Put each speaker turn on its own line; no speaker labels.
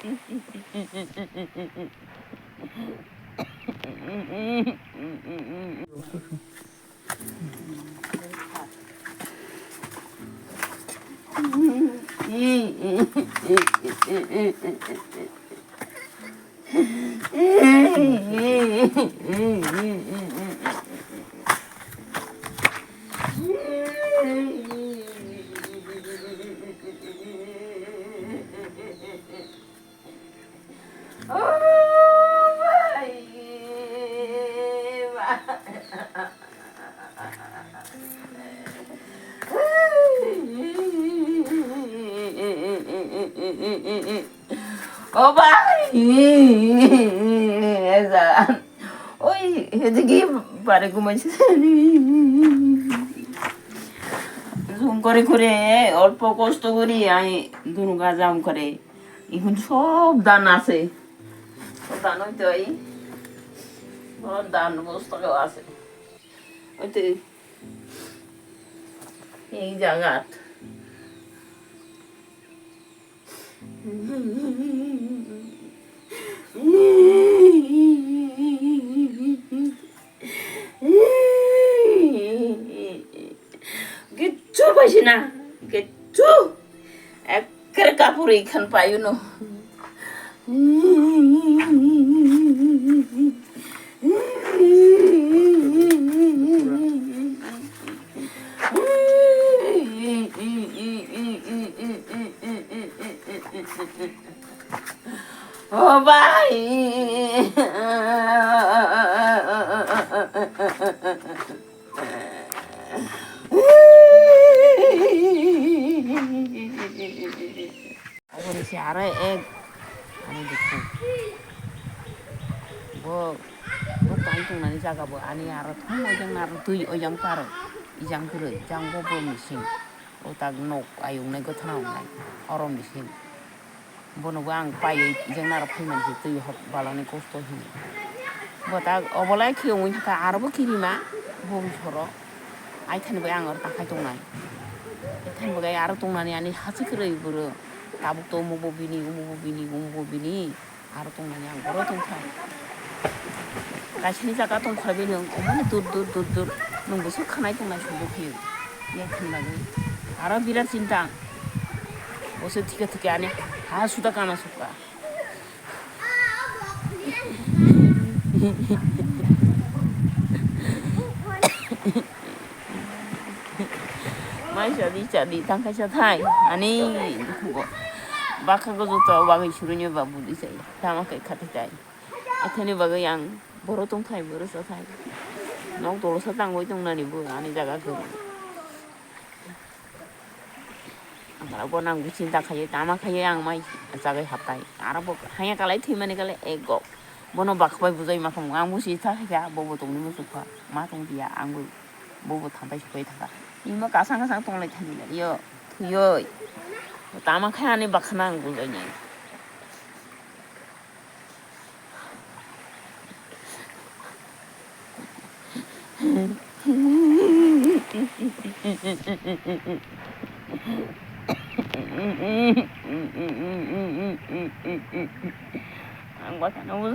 Oh bye. Oi, এদিকে পারে ঘুমাইছে জুম করে করে অল্প কষ্ট করি আমি দুনু গাজাম করে এখন সব দান আছে দান হইতে হয় দান বস্তাও আছে হইতে এই জায়গাত কিচ্ছু পাইছি না কিচ্ছু একের কাপড় এইখান পাইও না ও ভাই আরো এক আমি দেখো kain tungani jaga bo ani aro thong ojang nar tui ojang paro ijang kure jang bo bo mising o tag nok ayung nai go thanau nai orom mising bono ang pai ijang nar phaiman ji tui hot balani kosto hin bo tag obolai khiung ka aro bo kirima bom choro ai than bo ang or takai tungnai than bo gai aro tungnani ani hasi kure buru tabuk to mo bo bini aro tungnani ang boro tungthai 가시니 자가 동 걸비는 어머니 둘 농부 속하나이 동나 중복해요 예 큰나고 알아 비라 진당 어서 티가 특게 아니 다 수다 까나 속가 마이샤디 자디 당카샤 타이 아니 그거 bakal ko juta wagi surunya babu di saya tama kai khatai athani baga yang boro tong thai boro sa thai nong tolo sa tang goi tong nani bu ani jaga ko angara bonang bu cinta khai tama khai yang mai jaga hatai ara bo hanya kalai thimani kale ego bono bakbai bujai makham ang bu si tha ya bobo tong ni mu sukha ma tong dia ang bu bobo thambai sipai thaka ima kasang tong lai thani yo thuyo tama khai ani bakhana ang bu jai Ang bata na mo